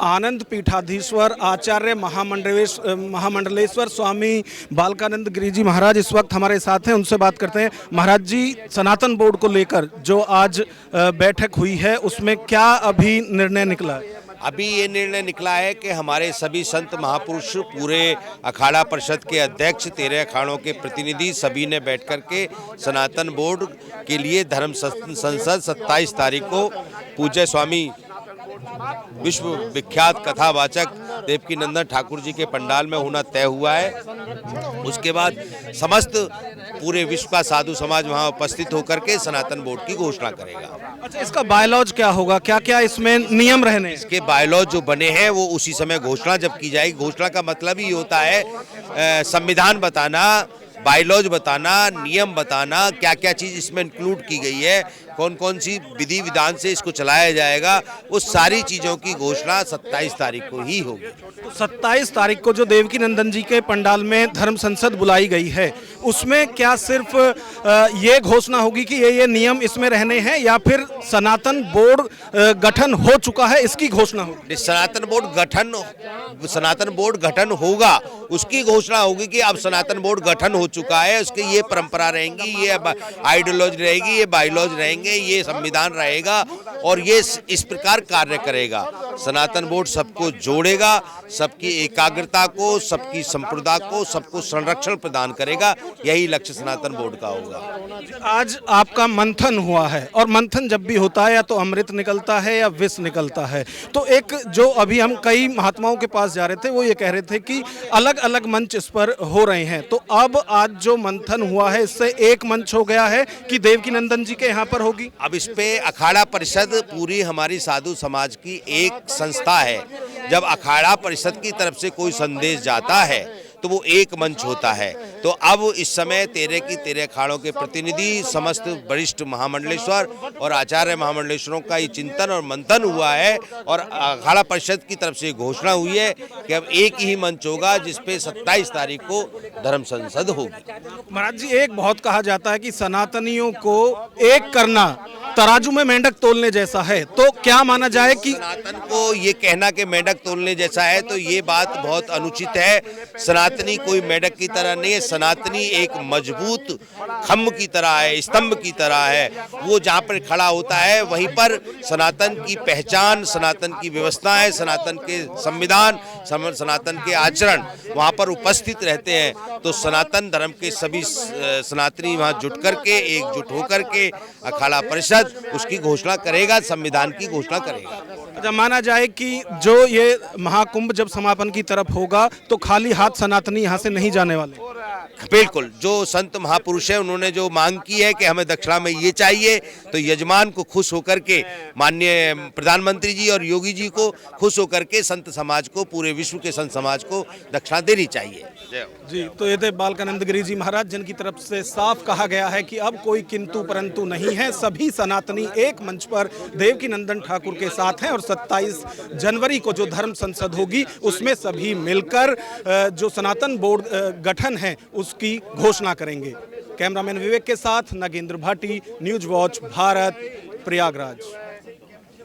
आनंद पीठाधीश्वर आचार्य महामंडलेश्वर स्वामी बालकानंद गिरी जी महाराज इस वक्त हमारे साथ हैं। उनसे बात करते हैं। महाराज जी, सनातन बोर्ड को लेकर जो आज बैठक हुई है उसमें क्या अभी निर्णय निकला है? अभी ये निर्णय निकला है कि हमारे सभी संत महापुरुष, पूरे अखाड़ा परिषद के अध्यक्ष, 13 अखाड़ों के प्रतिनिधि सभी ने बैठ कर के सनातन बोर्ड के लिए धर्म संसद 27 तारीख को पूज्य स्वामी विश्व विख्यात कथावाचक देवकीनंदन ठाकुर जी के पंडाल में होना तय हुआ है। उसके बाद समस्त पूरे विश्व का साधु समाज वहां उपस्थित होकर के सनातन बोर्ड की घोषणा करेगा। अच्छा, इसका बायलॉज क्या होगा? क्या क्या इसमें नियम रहने? इसके बायलॉज जो बने हैं वो उसी समय घोषणा जब की जाएगी। घोषणा का मतलब ही होता है संविधान बताना, बायलॉज बताना, नियम बताना, क्या क्या चीज़ इसमें इंक्लूड की गई है, कौन कौन सी विधि विधान से इसको चलाया जाएगा, उस सारी चीज़ों की घोषणा 27 तारीख को ही होगी। तो 27 तारीख को जो देवकीनंदन जी के पंडाल में धर्म संसद बुलाई गई है उसमें क्या सिर्फ ये घोषणा होगी कि ये नियम इसमें रहने हैं, या फिर सनातन बोर्ड गठन हो चुका है इसकी घोषणा होगी? सनातन बोर्ड गठन होगा, उसकी घोषणा होगी कि अब सनातन बोर्ड गठन हो चुका है, उसकी ये परंपरा रहेंगी, ये आइडियोलॉजी रहेगी, ये बायलॉज रहेंगे, ये संविधान रहेगा और ये इस प्रकार कार्य करेगा। सनातन बोर्ड सबको जोड़ेगा, सबकी एकाग्रता को, सबकी संप्रदाय को, सबको संरक्षण प्रदान करेगा। यही लक्ष्य सनातन बोर्ड का होगा। आज आपका मंथन हुआ है और मंथन जब भी होता है या तो अमृत निकलता है या विष निकलता है। तो एक जो अभी हम कई महात्माओं के पास जा रहे थे वो ये कह रहे थे कि अलग अलग मंच इस पर हो रहे हैं, तो अब आज जो मंथन हुआ है इससे एक मंच हो गया है कि देवकीनंदन जी के यहाँ पर होगी? अब इस पे अखाड़ा परिषद पूरी हमारी साधु समाज की एक संस्था है। जब अखाड़ा परिषद की तरफ से कोई संदेश जाता है तो वो एक मंच होता है। तो अब इस समय 13 की 13 अखाड़ों के प्रतिनिधि, समस्त वरिष्ठ महामंडलेश्वर और आचार्य महामंडलेश्वरों का ये चिंतन और मंथन हुआ है और अखाड़ा परिषद की तरफ से घोषणा हुई है कि अब एक ही मंच होगा जिसपे 27 तारीख को धर्म संसद होगी। महाराज जी, एक बहुत कहा जाता है कि सनातनियों को एक करना तराजू में मेंढक तोलने जैसा है, तो क्या माना जाए कि सनातन को ये कहना कि मेंढक तोलने जैसा है, तो ये बात बहुत अनुचित है। सनातनी कोई मेंढक की तरह नहीं है। सनातनी एक मजबूत खम्भ की तरह है, स्तंभ की तरह है। वो जहाँ पर खड़ा होता है वहीं पर सनातन की पहचान, सनातन की व्यवस्था है, सनातन के संविधान, सनातन के आचरण वहाँ पर उपस्थित रहते हैं। तो सनातन धर्म के सभी सनातनी वहाँ जुट करके, एकजुट होकर के अखाड़ा परिषद उसकी घोषणा करेगा, संविधान की घोषणा करेगा। अच्छा, माना जाए कि जो ये महाकुंभ जब समापन की तरफ होगा तो खाली हाथ सनातनी यहाँ से नहीं जाने वाले? बिल्कुल, जो संत महापुरुष है उन्होंने जो मांग की है कि हमें दक्षिणा में ये चाहिए, तो यजमान को खुश होकर के, माननीय प्रधानमंत्री जी और योगी जी को खुश होकर के संत समाज को, पूरे विश्व के संत समाज को दक्षिणा देनी चाहिए। जी, तो ये थे बालकानंद गिरी जी महाराज, जिनकी तरफ से साफ कहा गया है कि अब कोई किंतु परंतु नहीं है। सभी सनातनी एक मंच पर देवकीनंदन ठाकुर के साथ हैं और 27 जनवरी को जो धर्म संसद होगी उसमें सभी मिलकर जो सनातन बोर्ड गठन है उसकी घोषणा करेंगे। कैमरामैन विवेक के साथ नागेंद्र भाटी, न्यूज वॉच भारत, प्रयागराज।